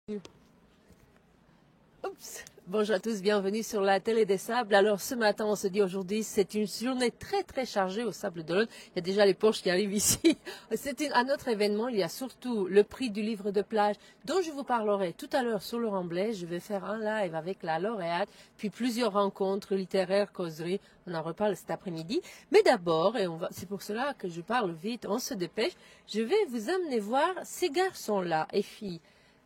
Oups. Bonjour à tous, bienvenue sur la télé des sables. Alors ce matin, on se dit aujourd'hui, c'est une journée très chargée au Sable d'Olonne. Il y a déjà les Porsche qui arrivent ici. C'est un autre événement. Il y a surtout le prix du livre de plage dont je vous parlerai tout à l'heure sur Laurent Blaise. Je vais faire un live avec la lauréate, puis plusieurs rencontres littéraires, causeries. On en reparle cet après-midi. Mais d'abord, c'est pour cela que je parle vite, on se dépêche, je vais vous amener voir ces garçons-là et filles.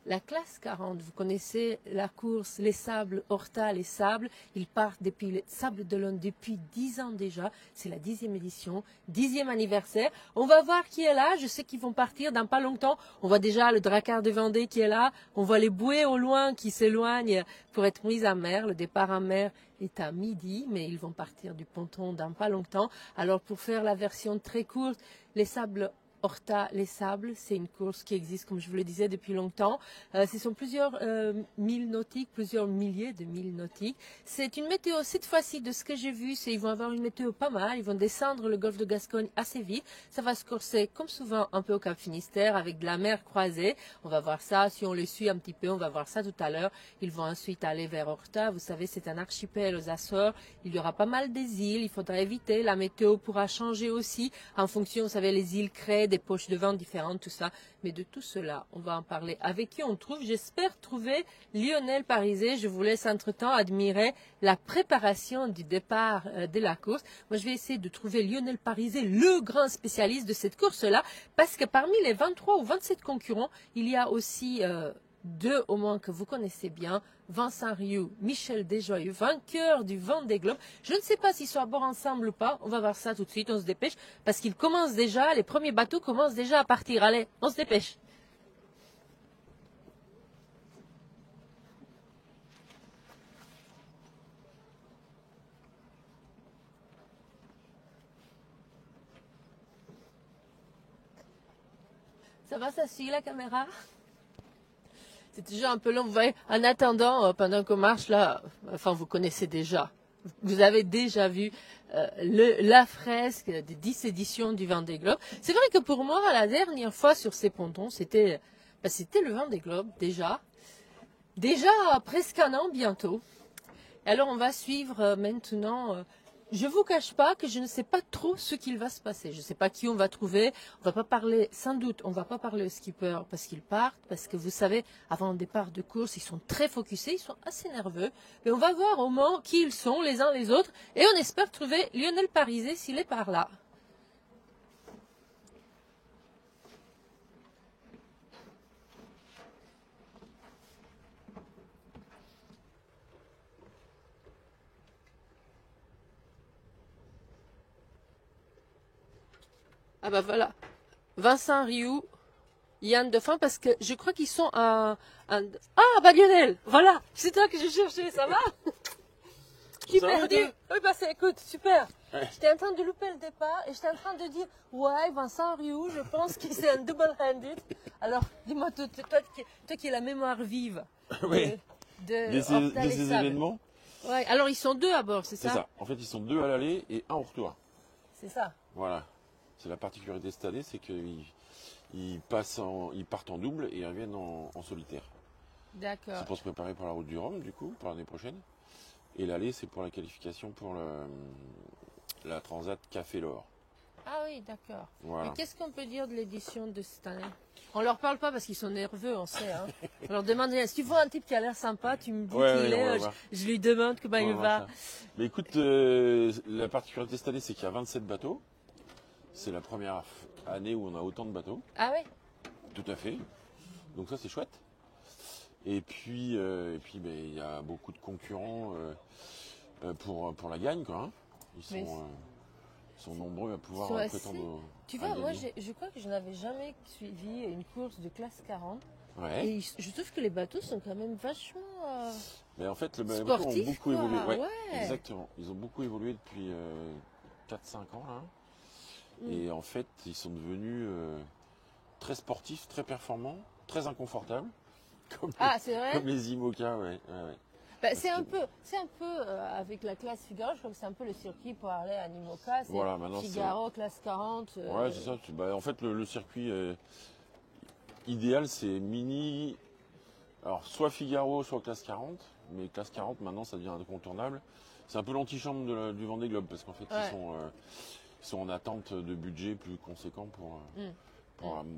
La classe 40, vous connaissez la course, les sables, Horta, les sables. Ils partent depuis les Sables d'Olonne depuis 10 ans déjà. C'est la 10e édition, 10e anniversaire. On va voir qui est là. Je sais qu'ils vont partir dans pas longtemps. On voit déjà le Drakkar de Vendée qui est là. On voit les bouées au loin qui s'éloignent pour être mises à mer. Le départ à mer est à midi, mais ils vont partir du ponton dans pas longtemps. Alors pour faire la version très courte, les sables Horta, les sables, c'est une course qui existe, comme je vous le disais, depuis longtemps. Ce sont plusieurs milles nautiques, plusieurs milliers de milles nautiques. C'est une météo, cette fois-ci, de ce que j'ai vu, c'est ils vont avoir une météo pas mal. Ils vont descendre le golfe de Gascogne assez vite. Ça va se corser, comme souvent, un peu au Cap Finistère, avec de la mer croisée. On va voir ça, si on les suit un petit peu, on va voir ça tout à l'heure. Ils vont ensuite aller vers Horta. Vous savez, c'est un archipel aux Açores. Il y aura pas mal des îles. Il faudra éviter. La météo pourra changer aussi en fonction, vous savez, les îles créent des poches de vent différentes, tout ça. Mais de tout cela, on va en parler. Avec qui on trouve, j'espère trouver Lionel Parisé. Je vous laisse entre-temps admirer la préparation du départ de la course. Moi, je vais essayer de trouver Lionel Parisé, le grand spécialiste de cette course-là, parce que parmi les 23 ou 27 concurrents, il y a aussi deux au moins que vous connaissez bien, Vincent Rioux, Michel Desjoyeux, vainqueur du Vendée Globe. Je ne sais pas s'ils sont à bord ensemble ou pas, on va voir ça tout de suite, on se dépêche, parce qu'ils commencent déjà, les premiers bateaux commencent déjà à partir. Allez, on se dépêche. Ça va, ça suit la caméra? C'est déjà un peu long, vous voyez. En attendant, pendant qu'on marche là, enfin vous connaissez déjà, vous avez déjà vu la fresque des 10 éditions du Vendée Globe. C'est vrai que pour moi, la dernière fois sur ces pontons, c'était le Vendée Globe déjà presque un an bientôt. Alors on va suivre maintenant. Je vous cache pas que je ne sais pas trop ce qu'il va se passer. Je ne sais pas qui on va trouver. On va pas parler, sans doute, on va pas parler au skipper parce qu'ils partent, parce que vous savez, avant le départ de course, ils sont très focusés, ils sont assez nerveux. Mais on va voir au moins qui ils sont les uns les autres et on espère trouver Lionel Parisé s'il est par là. Ah bah voilà, Vincent Rioux, Yann Dauphin, parce que je crois qu'ils sont à... Ah bah Lionel, voilà, c'est toi que je cherchais, ça va? Je suis perdu. Oui, bah écoute, super. Ouais. J'étais en train de louper le départ et j'étais en train de dire, ouais, Vincent Rioux, je pense que c'est un double-handed. Alors, dis-moi, toi qui as la mémoire vive oui. de ces événements. Ouais, alors ils sont deux à bord, c'est ça? C'est ça. En fait, ils sont deux à l'aller et un au retour. C'est ça. Voilà. C'est la particularité cette année, c'est qu'ils partent en double et ils reviennent en solitaire. D'accord. C'est pour se préparer pour la route du Rhum, du coup, pour l'année prochaine. Et l'aller, c'est pour la qualification pour la Transat Café L'Or. Ah oui, d'accord. Voilà. Mais qu'est-ce qu'on peut dire de l'édition de cette année? On leur parle pas parce qu'ils sont nerveux, on sait. Hein. On leur demande, si tu vois un type qui a l'air sympa, tu me dis qui il est, je lui demande comment il va. Mais écoute, la particularité cette année, c'est qu'il y a 27 bateaux. C'est la première année où on a autant de bateaux. Ah oui? Tout à fait. Donc ça, c'est chouette. Et puis, il y a beaucoup de concurrents pour la gagne, quoi. Hein. Ils sont nombreux à pouvoir prétendre. Tu vois, moi, je crois que je n'avais jamais suivi une course de classe 40. Ouais. Et je trouve que les bateaux sont quand même vachement mais en fait, les bateaux ont beaucoup évolué. Ouais, exactement. Ils ont beaucoup évolué depuis 4-5 ans, là. Et en fait, ils sont devenus très sportifs, très performants, très inconfortables. C'est vrai? Comme les IMOCA, ouais. Bah, c'est un peu avec la classe Figaro, je crois que c'est un peu le circuit pour aller à Nimoca. C'est voilà, Figaro, classe 40. Ouais, c'est ça. En fait, le circuit idéal, c'est Mini, Alors, soit Figaro, soit classe 40. Mais classe 40, maintenant, ça devient incontournable. C'est un peu l'antichambre du Vendée Globe, parce qu'en fait, ils sont en attente de budget plus conséquent pour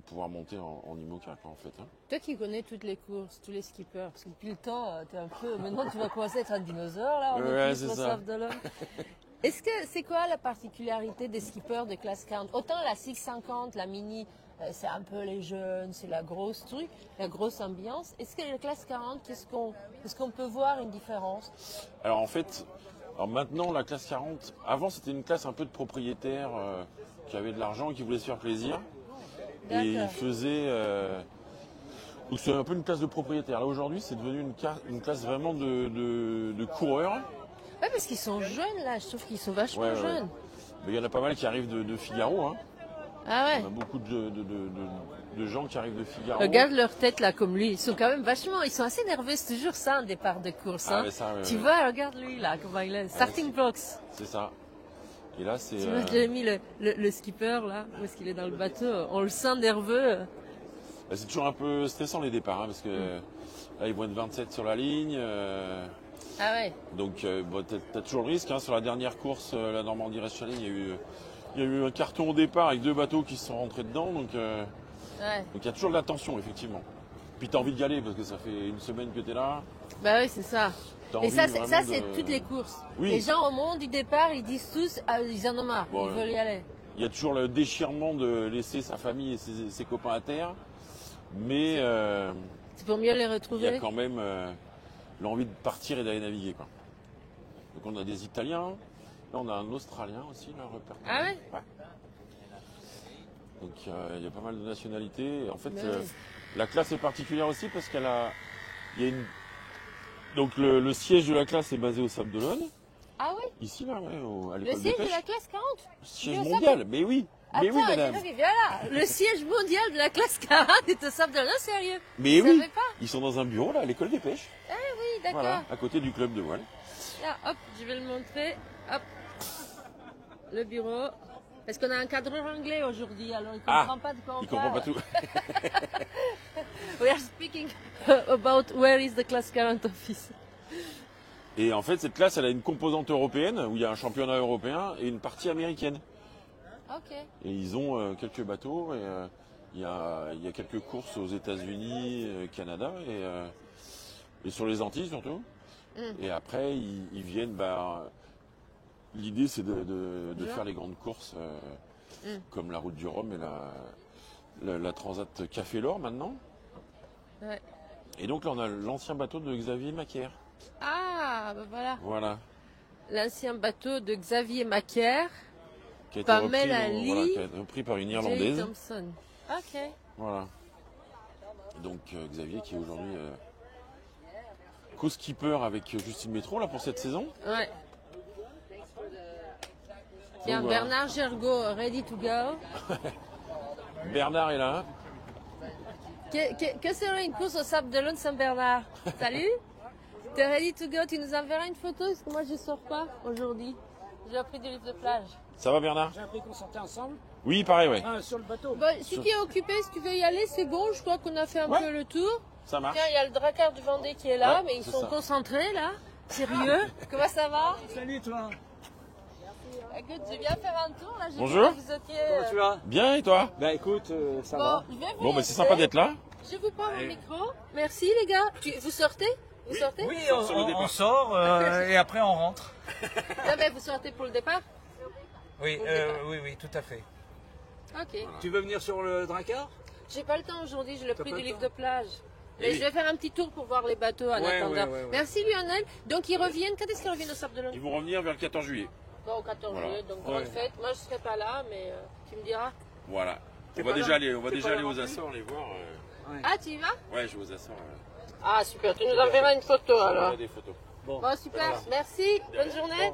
pouvoir monter en IMOCA, quoi, en fait. Hein. Toi qui connais toutes les courses, tous les skippers, parce que depuis le temps, t'es un peu. Maintenant, tu vas commencer à être un dinosaure, là, on est plus responsable de l'homme. Est-ce que c'est quoi la particularité des skippers de classe 40? Autant la 650, la mini, c'est un peu les jeunes, c'est la grosse truc, la grosse ambiance. Est-ce que la classe 40, est-ce qu'on peut voir une différence? Alors en fait, maintenant la classe 40, avant c'était une classe un peu de propriétaires qui avaient de l'argent et qui voulaient se faire plaisir. Et ils faisaient... donc c'est un peu une classe de propriétaires. Là aujourd'hui c'est devenu une classe vraiment de coureurs. Ouais, parce qu'ils sont jeunes là, je trouve qu'ils sont vachement jeunes. Mais il y en a pas mal qui arrivent de Figaro. Hein. Ah ouais. On a beaucoup de gens qui arrivent de Figaro. Regarde leur tête là comme lui, ils sont quand même vachement, ils sont assez nerveux, c'est toujours ça un départ de course. Hein. Tu vois, regarde lui là, comment il est. Starting blocks. C'est ça. Et là c'est... Tu vois, j'ai mis le skipper là, où est-ce qu'il est dans le bateau, on le sent nerveux. C'est toujours un peu stressant les départs, hein, parce que là ils vont être 27 sur la ligne. Ah ouais. Donc bon, t'as toujours le risque. Hein, sur la dernière course, la Normandie-Rest-Chalet, il y a eu un carton au départ avec 2 bateaux qui se sont rentrés dedans. Donc il y a toujours de la tension, effectivement. Puis t'as envie d'y aller parce que ça fait une semaine que t'es là. Bah oui, c'est ça. Et ça, c'est toutes les courses. Oui. Les gens au moment du départ, ils disent tous, ils en ont marre, ils veulent y aller. Il y a toujours le déchirement de laisser sa famille et ses copains à terre. Mais c'est pour mieux les retrouver. Il y a quand même l'envie de partir et d'aller naviguer, quoi. Donc on a des Italiens, là on a un Australien aussi, là, repère. Ah ouais, Donc il y a pas mal de nationalités. Et en fait, la classe est particulière aussi parce il y a une... Donc le siège de la classe est basé au Sable d'Olonne. Ah oui. Ici, là, à l'école de pêche. Le siège de la classe 40. Siège mondial, mais oui. Mais attends, oui, madame. Le siège mondial de la classe 40 est au Sable d'Olonne, sérieux? Mais oui, pas ils sont dans un bureau là, à l'école des pêches. Ah oui, d'accord. Voilà, à côté du club de voile. Là, hop, je vais le montrer. Hop, le bureau. Parce qu'on a un cadreur anglais aujourd'hui, alors il ne comprend pas de quoi on parle. Il comprend pas tout. We are speaking about where is the class 40 office. Et en fait, cette classe, elle a une composante européenne, où il y a un championnat européen, et une partie américaine. Ok. Et ils ont quelques bateaux, et il y a quelques courses aux États-Unis, Canada, et sur les Antilles surtout. Et après, ils viennent... l'idée, c'est de faire les grandes courses, comme la Route du Rhum et la Transat Café l'Or maintenant. Ouais. Et donc là, on a l'ancien bateau de Xavier Macaire. Ah, bah voilà. Voilà. L'ancien bateau de Xavier Macaire. Qui a été repris par une Irlandaise. Thompson. Ok. Voilà. Donc Xavier qui est aujourd'hui co-skipper avec Justine Métro là pour cette saison. Ouais. Tiens, voilà. Bernard Gergaud, ready to go. Bernard est là. Que serait une course au Sable d'Olonne Saint-Bernard? Salut. T'es ready to go? Tu nous enverras une photo parce que moi je sors pas aujourd'hui. J'ai appris du livre de plage. Ça va Bernard? J'ai appris qu'on sortait ensemble. Oui, pareil, oui. Sur le bateau. Bon, si tu es occupé, si tu veux y aller, c'est bon. Je crois qu'on a fait un peu le tour. Ça marche. Tiens, il y a le Drakkar du Vendée qui est là, mais ils sont concentrés là. Sérieux? Comment ça va? Salut toi. Écoute, je viens faire un tour là. Bonjour. Comment tu vas? Bien et toi? Ben écoute, ça va. Bon, c'est sympa d'être là. Je vous prends mon micro. Merci les gars. Vous sortez? Vous sortez? Oui, on sort et après on rentre. Non mais vous sortez pour le départ? Oui, oui, tout à fait. Ok. Tu veux venir sur le Drakkar? J'ai pas le temps aujourd'hui, j'ai le prix du livre de plage. Mais je vais faire un petit tour pour voir les bateaux en attendant. Ouais. Merci Lionel. Donc ils reviennent, quand est-ce qu'ils reviennent au Sable d'Olonne? Ils vont revenir vers le 14 juillet. Bon, au 14 juillet, donc grande fête. Moi je serai pas là, mais tu me diras. Voilà. On va déjà aller aux Açores, les voir. Ah, tu y vas? Ouais, je vais aux Açores. Ah super, tu nous enverras une photo alors. Des photos. Bon super, merci, bonne journée.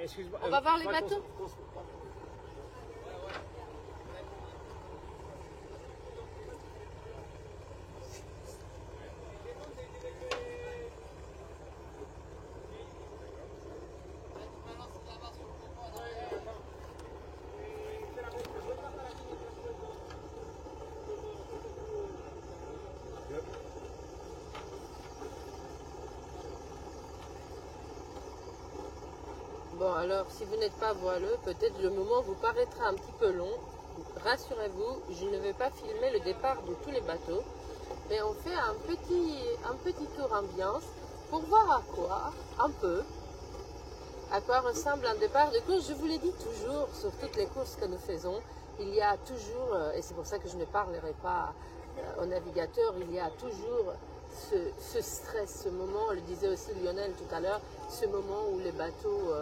Excuse-moi. On va voir les bateaux. Bon, alors, si vous n'êtes pas voileux, peut-être le moment vous paraîtra un petit peu long. Rassurez-vous, je ne vais pas filmer le départ de tous les bateaux, mais on fait un petit tour ambiance pour voir à quoi ressemble un départ de course. Je vous l'ai dit toujours, sur toutes les courses que nous faisons, il y a toujours, et c'est pour ça que je ne parlerai pas au navigateur, il y a toujours ce stress, ce moment, le disait aussi Lionel tout à l'heure, ce moment où les bateaux,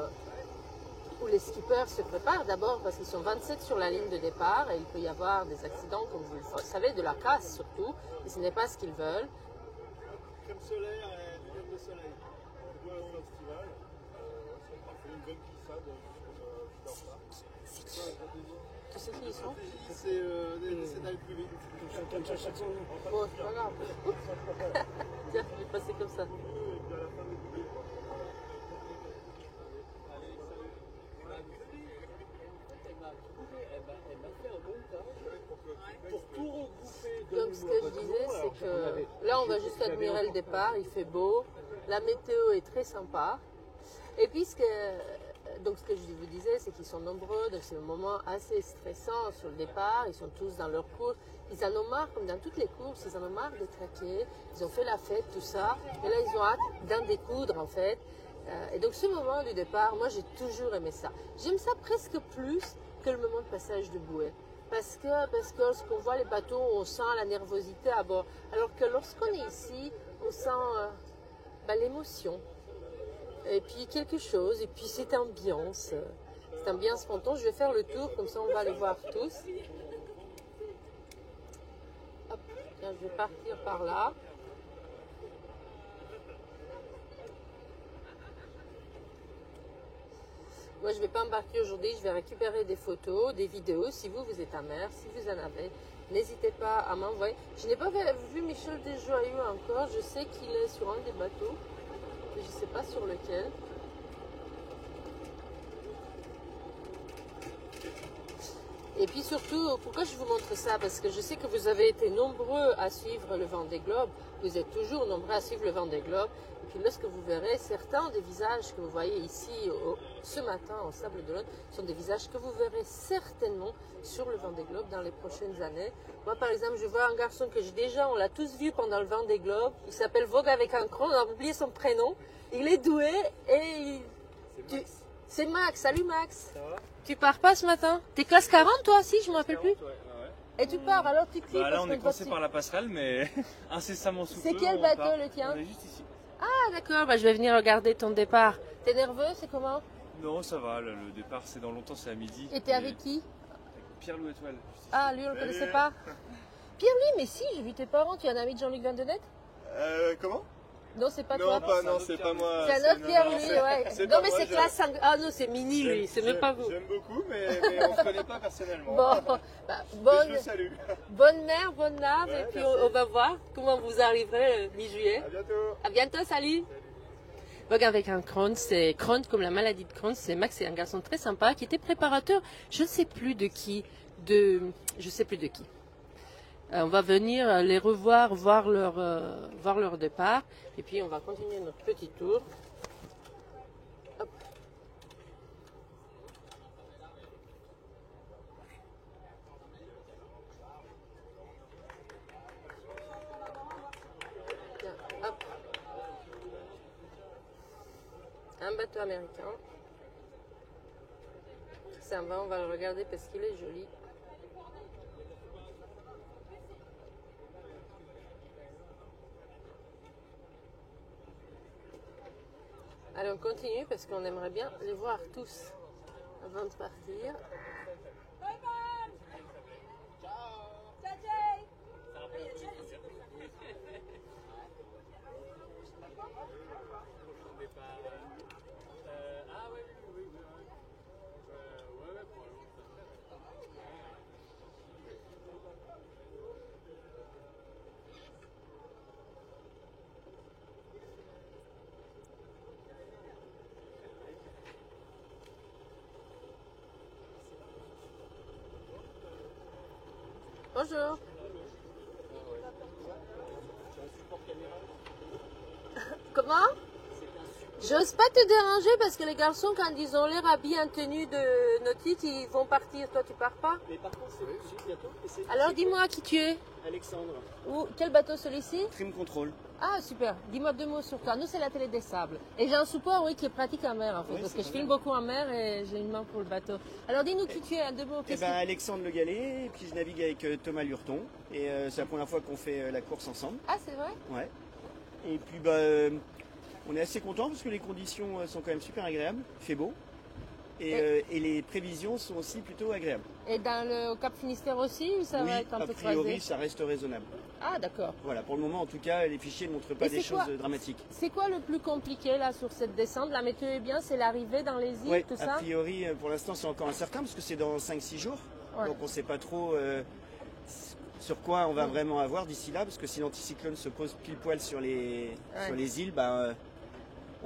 où les skippers se préparent d'abord parce qu'ils sont 27 sur la ligne de départ et il peut y avoir des accidents, comme vous le savez, de la casse surtout, et ce n'est pas ce qu'ils veulent. Crème solaire et lunettes de soleil. On doit au festival. On fait une bonne glissade sur Tu sais qui ils sont? C'est d'aller plus vite. Bon, c'est pas grave. Tiens, je vais passer comme ça. Donc ce que je disais, c'est que là on va juste admirer le départ, il fait beau, la météo est très sympa. Et puis ce que je vous disais, c'est qu'ils sont nombreux, donc c'est un moment assez stressant sur le départ, ils sont tous dans leur course, ils en ont marre, comme dans toutes les courses, ils en ont marre de traquer, ils ont fait la fête, tout ça, et là ils ont hâte d'en découdre en fait. Et donc ce moment du départ, moi j'ai toujours aimé ça. J'aime ça presque plus que le moment de passage de bouée. Parce que lorsqu'on voit les bateaux, on sent la nervosité à bord. Alors que lorsqu'on est ici, on sent l'émotion. Et puis quelque chose, et puis cette ambiance spontanée. Je vais faire le tour, comme ça on va les voir tous. Hop, tiens, je vais partir par là. Moi, je ne vais pas embarquer aujourd'hui, je vais récupérer des photos, des vidéos. Si vous êtes à mer, si vous en avez, n'hésitez pas à m'envoyer. Je n'ai pas vu Michel Desjoyaux encore. Je sais qu'il est sur un des bateaux, mais je ne sais pas sur lequel. Et puis surtout, pourquoi je vous montre ça? Parce que je sais que vous avez été nombreux à suivre le Vendée Globe. Vous êtes toujours nombreux à suivre le Vendée Globe. Et puis lorsque vous verrez, certains des visages que vous voyez ici ce matin au Sable d'Olonne sont des visages que vous verrez certainement sur le Vendée Globe dans les prochaines années. Moi, par exemple, je vois un garçon que on l'a tous vu pendant le Vendée Globe. Il s'appelle Vogue avec un cran, on a oublié son prénom. Il est doué et c'est Max. Salut Max. Ça va? Tu pars pas ce matin? T'es classe 40 toi aussi, je me rappelle plus. Ouais. Et tu pars, alors tu cliques. Là on est coincé par la passerelle, mais incessamment sous peu. C'est quel bateau le tien? On est juste ici. Ah d'accord, je vais venir regarder ton départ. T'es nerveux, c'est comment? Non, ça va, le départ c'est dans longtemps, c'est à midi. Et t'es avec qui? Pierre-Louis Étoile. Ah, lui on le connaissait pas. Pierre-Louis, mais si, j'ai vu tes parents, tu es un ami de Jean-Luc Vandenette? Comment? Non, c'est pas Non, toi. c'est pas moi. C'est un autre Pierre-Louis, ouais. Non, mais c'est classe 5. Ah non, c'est Mini lui, c'est même pas vous. J'aime beaucoup, mais on se connaît pas personnellement. Bon, Je le salue. bonne mer, bonne nave, Ouais, et puis merci. on va voir comment vous arriverez le mi-juillet. À bientôt. À bientôt, salut. Vogue avec un Crohn, c'est Crohn comme la maladie de Crohn, c'est Max, c'est un garçon très sympa qui était préparateur, je ne sais plus de qui. On va venir les revoir, voir leur départ, et puis on va continuer notre petit tour. Hop. Tiens, hop. Un bateau américain. Ça va, on va le regarder parce qu'il est joli. Allez, on continue parce qu'on aimerait bien les voir tous avant de partir. Bonjour. Comment? J'ose pas te déranger parce que les garçons, quand ils ont l'air habillés en tenue de nautique, ils vont partir. Toi, tu pars pas? Mais par contre, c'est tout de suite bientôt. Et Alors, dis-moi qui tu es. Alexandre, Quel bateau celui-ci? Trim Control. Ah, super. Dis-moi 2 mots sur toi. Nous, c'est la télé des sables. Et j'ai un support, oui, qui est pratique en mer, en fait. Oui, parce c'est que je pas filme mal. beaucoup en mer et j'ai une main pour le bateau. Alors, dis-nous qui tu es, 2 mots. Eh Qu'est-ce ben, que- Alexandre Le Gallet, et puis je navigue avec Thomas Lurton. Et c'est la première fois qu'on fait la course ensemble. Ah, c'est vrai? Ouais. Et puis on est assez content parce que les conditions sont quand même super agréables. Il fait beau. Et les prévisions sont aussi plutôt agréables. Et dans le Cap Finistère aussi, ou ça Oui, va être un a peu priori, croisé? ça reste raisonnable. Ah, d'accord. Voilà, pour le moment, en tout cas, les fichiers ne montrent pas Et des c'est choses quoi dramatiques. C'est quoi le plus compliqué, là, sur cette descente? La météo est bien, c'est l'arrivée dans les îles, Oui, tout a ça? priori, pour l'instant, c'est encore incertain parce que c'est dans 5-6 jours. Ouais. Donc on ne sait pas trop sur quoi on va vraiment avoir d'ici là, parce que si l'anticyclone se pose pile poil sur les îles,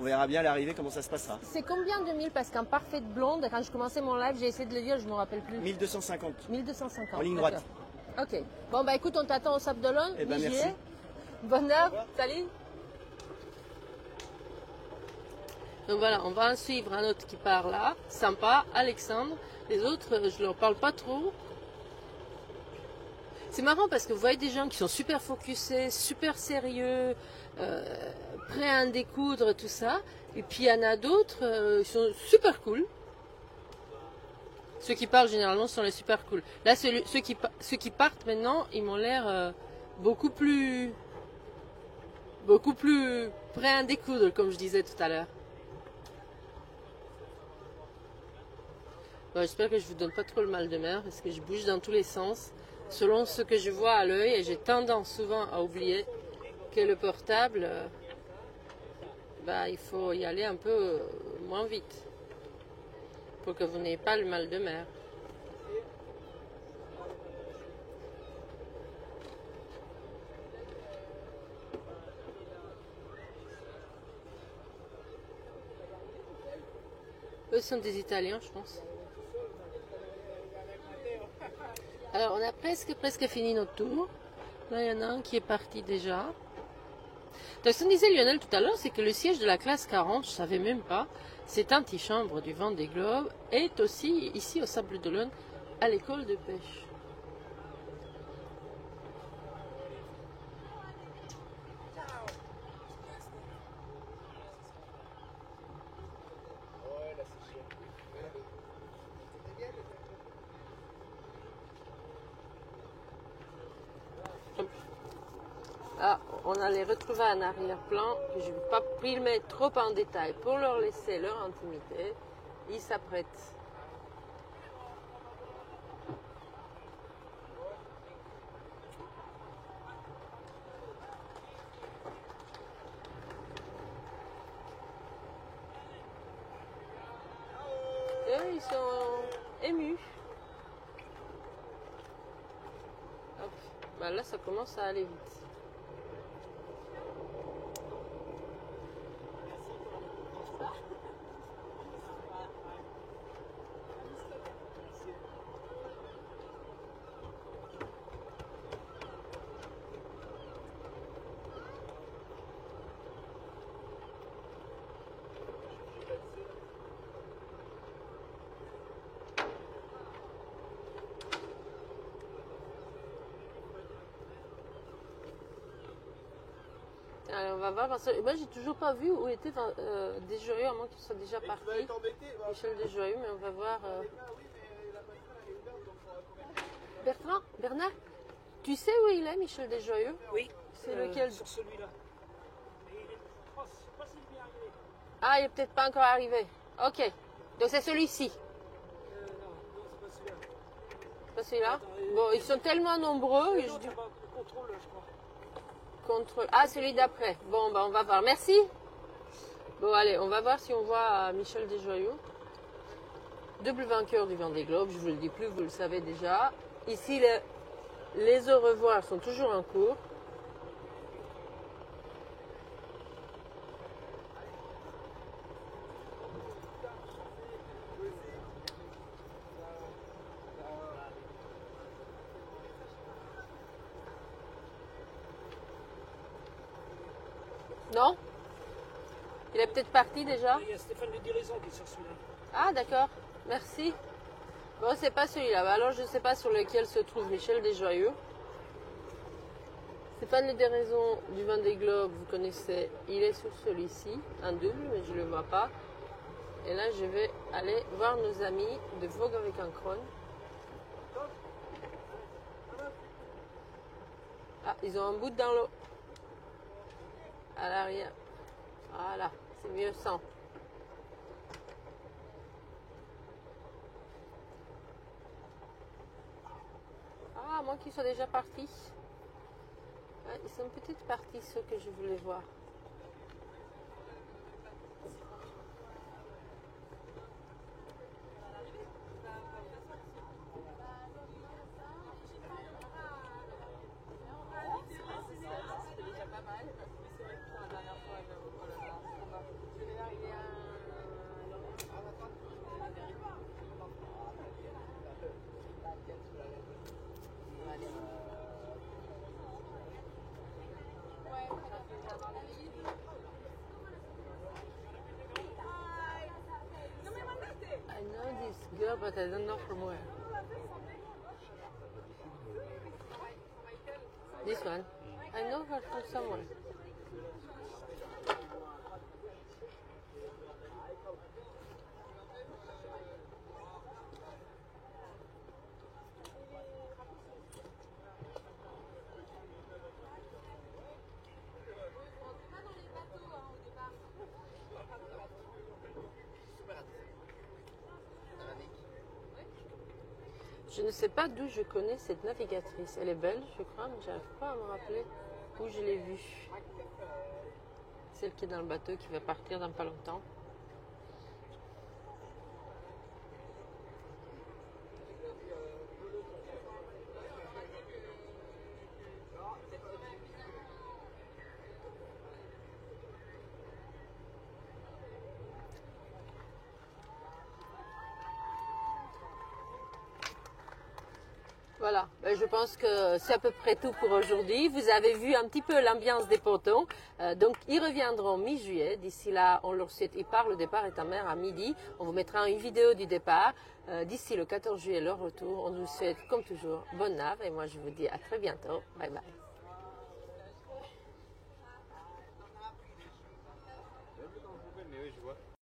on verra bien à l'arrivée comment ça se passera. C'est combien de milles? Parce qu'en parfaite blonde, quand je commençais mon live, j'ai essayé de le dire, je ne me rappelle plus. 1250. 1250. En ligne d'accord. droite. Ok. Bon, bah écoute, on t'attend au Sable d'Olonne. Eh ben, J'y merci. ai. Bonne heure. Salut. Donc voilà, on va en suivre un autre qui part là. Sympa, Alexandre. Les autres, je leur parle pas trop. C'est marrant parce que vous voyez des gens qui sont super focusés, super sérieux, prêts à en découdre, tout ça. Et puis il y en a d'autres, ils sont super cool. Ceux qui parlent généralement sont les super cool. Là, ceux qui partent maintenant, ils m'ont l'air beaucoup plus prêts à en découdre, comme je disais tout à l'heure. Bon, j'espère que je vous donne pas trop le mal de mer parce que je bouge dans tous les sens selon ce que je vois à l'œil et j'ai tendance souvent à oublier que le portable, il faut y aller un peu moins vite pour que vous n'ayez pas le mal de mer. Eux sont des Italiens, je pense. Alors, on a presque fini notre tour. Là, il y en a un qui est parti déjà. Donc, ce que disait Lionel tout à l'heure, c'est que le siège de la classe 40, je ne savais même pas, cette antichambre du Vendée Globe, est aussi ici au Sable d'Olonne, à l'école de pêche. Ah, on a les retrouver en arrière-plan. Je ne vais pas filmer trop en détail pour leur laisser leur intimité. Ils s'apprêtent. Eux, ils sont émus. Hop. Bah là, ça commence à aller vite. Alors, on va voir parce que moi j'ai toujours pas vu où était Desjoyeux, à moins qu'il soit déjà parti. Michel Desjoyeux, mais on va voir. Bertrand, Bernard, tu sais où il est, Michel Desjoyeux? Oui. C'est lequel? Sur celui-là. Ah, il est peut-être pas encore arrivé. Ok. Donc c'est celui-ci. Pas celui-là. Bon, ils sont tellement nombreux. Je dis... Contrôle, je crois. Contrôle. Ah, celui d'après. Bon, on va voir. Merci. Bon, allez, on va voir si on voit Michel Desjoyeux. Double vainqueur du Vendée Globe, je vous le dis plus, vous le savez déjà. Ici, les au revoir sont toujours en cours. Non? Il est peut-être parti déjà. Il y a Stéphane de Diraison qui est sur celui-là. Ah, d'accord. Merci. Bon, c'est pas celui-là. Alors, je ne sais pas sur lequel se trouve Michel Desjoyeux. Stéphane Le Déraison du Vendée Globe, vous connaissez, il est sur celui-ci, un double, mais je ne le vois pas. Et là, je vais aller voir nos amis de Vogue avec un crâne. Ah, ils ont un bout dans l'eau. À l'arrière. Voilà, c'est mieux sans. Ah, moi qu'ils soient déjà partis. Ouais, ils sont peut-être partis ceux que je voulais voir. I know this girl, but I don't know from where. This one. I know her from somewhere. Je ne sais pas d'où je connais cette navigatrice. Elle est belge, je crois, mais je n'arrive pas à me rappeler où je l'ai vue. Celle qui est dans le bateau qui va partir dans pas longtemps. Voilà, je pense que c'est à peu près tout pour aujourd'hui. Vous avez vu un petit peu l'ambiance des pontons. Donc, ils reviendront mi-juillet. D'ici là, on leur souhaite, le départ est en mer à midi. On vous mettra une vidéo du départ. D'ici le 14 juillet, leur retour. On vous souhaite, comme toujours, bonne nave. Et moi, je vous dis à très bientôt. Bye bye.